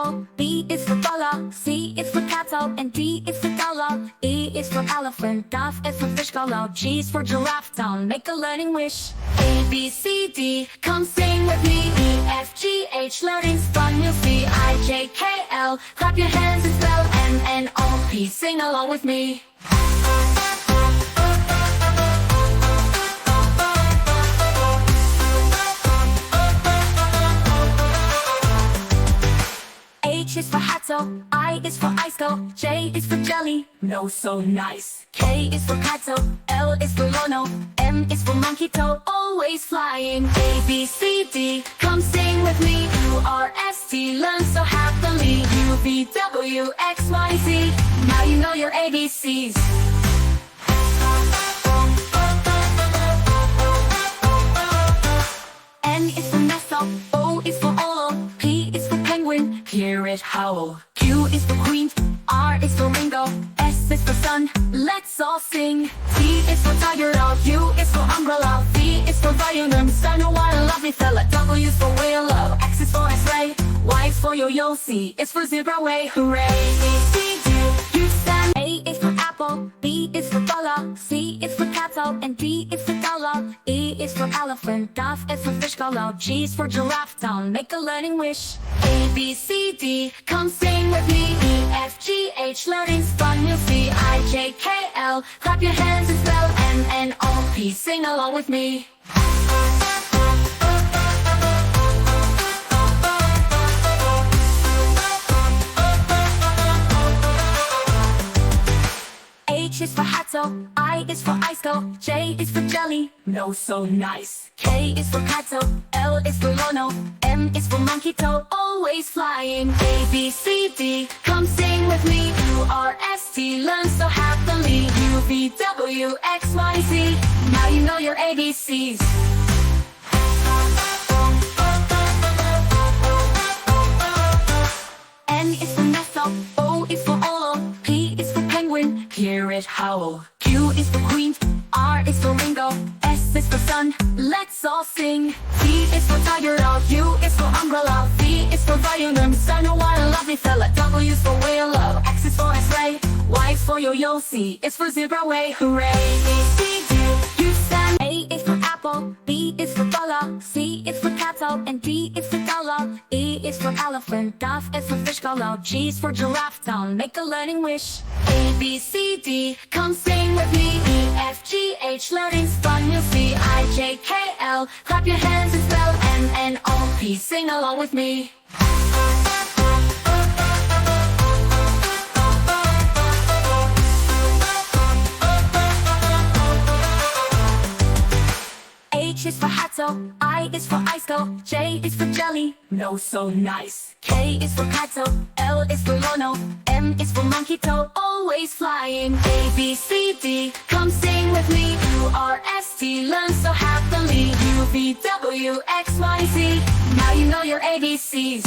apple, B is for dollar, C is for cattle, and D is for dollar. E is for elephant, F is for fish, G is for giraffe. Town, make a learning wish. A, B, C, D, come sing with me. E, F, G, H, learning's fun, you'll see. I, J, K, L, clap your hands and spell M, N, O, P, sing along with me. H is for hatto, I is for icicle, J is for jelly, no so nice. K is for kato, L is for lono, M is for monkey toe, always flying. A, B, C, D, come sing with me. U, R, S, T, learn so happily. U, V, W, X, Y, Z, now you know your ABCs. N is for nestle, O is for Olo, P is for penguin, hear it howl. Q is for queen, R is for Ringo, S is for sun, let's all sing. T is for tiger, U is for umbrella, V is for violin, stand a while, lovely fella. W is for whale, X is for X-ray, Y is for yo-yo, C is for zebra way, hooray. A, C, D, you stand. A is for apple, B is for dollar, C is for cattle, and D is for dollar. E is for elephant, F is for fish, G is for giraffe. Town, make a learning wish. A, B, C, D, come sing with me. E, F, G, H, learning's fun, you'll see. I, J, K, L, clap your hands and spell M, N, O, P, sing along with me. H is for hatto, I is for icicle, J is for jelly, no so nice. K is for kato, L is for lono, M is for monkey toe, always flying. A, B, C, D, come sing with me. U, R, S, T, learn so happily. U, V, W, X, Y, Z, now you know your ABCs. N is for nestle, O is for Olo, P is for penguin, hear it howl. Q is for queen, R is for Ringo, S is for sun, let's all sing. T is for tiger, U is for umbrella, V is for violin, stand a while, lovely fella. W is for whale, X is for X-ray, Y is for yo-yo, C is for zebra way, hooray. A, C, D, you stand. A is for apple, B is for dollar, C is for cattle, and D is for dollar. E is for elephant, F is for fish, G is for giraffe. Town, make a learning wish. A, B, C, D, come sing with me. E, F, G, H, learning's fun, you'll see. I, J, K, L, clap your hands and spell M, N, O, P, sing along with me. H is for hatto, I is for icicle, J is for jelly, no so nice. K is for kato, L is for lono, M is for monkey toe, always flying. A, B, C, D, come sing with me. U, R, S, T, learn so happily. U, V, W, X, Y, Z, now you know your ABCs.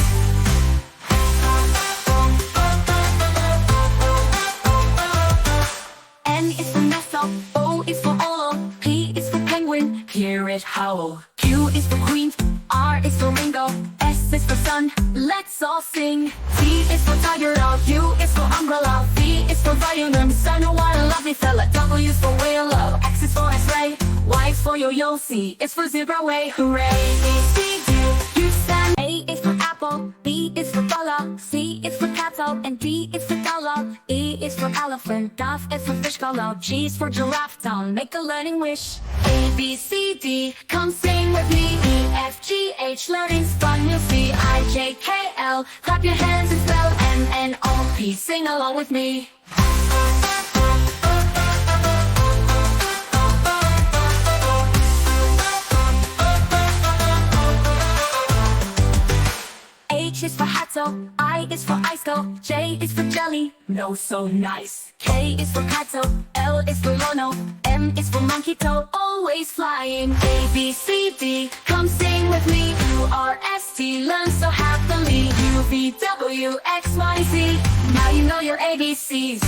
N is for nestle, O is for Olo, P is for penguin, hear it howl. Q is for queen, R is for Ringo, S is for sun, let's all sing. T is for tiger, U is for umbrella, V is for violin, stand a while, lovely fella. W is for whale, X is for X-ray, Y is for yo-yo, C is for zebra way, hooray. A, C, D, you stand. A is for apple, B is for dollar, C is for cattle, and D is for dollar. E is for elephant, F is for fish, G is for giraffe. Town, make a learning wish. A, B, C, D, come sing with me. E, F, G, H, learning's fun, you'll see. I, J, K, L, clap your hands and spell M, N, O, P, sing along with me. H is for hatto, I is for icicle, J is for jelly, no so nice. K is for kato, L is for lono, M is for monkey toe, always flying. A, B, C, D, come sing with me. U, R, S, T, learn so happily. U, V, W, X, Y, Z, now you know your ABCs.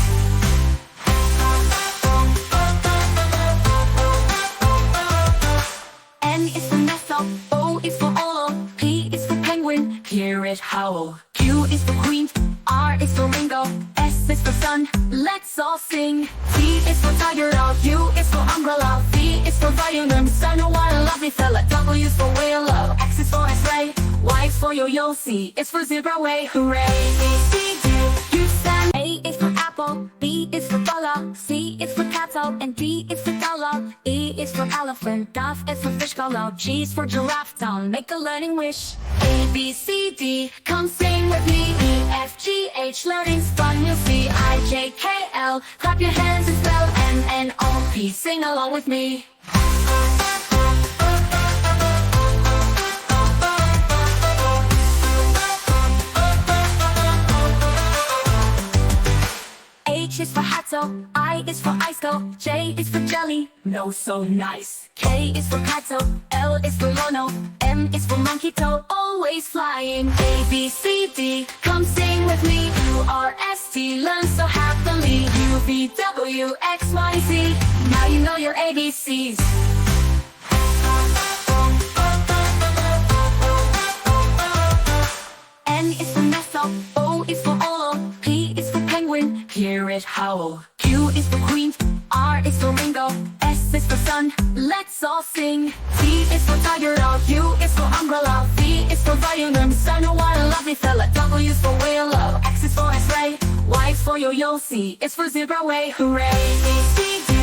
N is for nestle, O is for Olo, P is for penguin, hear it it howl. Q is for queen, R is for Ringo, S is for sun, let's all sing. T is for tiger, U is for umbrella, V is for violin, son, what a lovely fella. W is for whale, X is for X-ray, Y is for yo-yo, C is for zebra way, hooray. B, C, D, U stand. A is for apple, B is for dollar, C is for cattle, and D is for dollar. E is for elephant, F is for fish color, G is for giraffe town, make a learning wish. A, B, C, D, come sing with me. E, F, G, H, learning's fun, you'll see. I, J, K, L, clap your hands and spell M, N, O, P, sing along with me. H is for Hatto, I is for Iceco, J is for jelly, no so nice. K is for Kato, L is for Lono, M is for monkey toe, always flying. A, B, C, D, come sing with me. U, R, S, T, learn so happily. U, V, W, X, Y, Z, now you know your ABCs. N is for Nestle, O is for Olo, P is for penguin, hear it howl. Q is for queen, R is for Ringo, S is for sun, let's all sing. T is for tiger, U is for umbrella, V is for violin, son, what a lovely fella. W is for whale, X is for X-ray, Y is for yo-yo, C is for zebra way, hooray. B, C, D,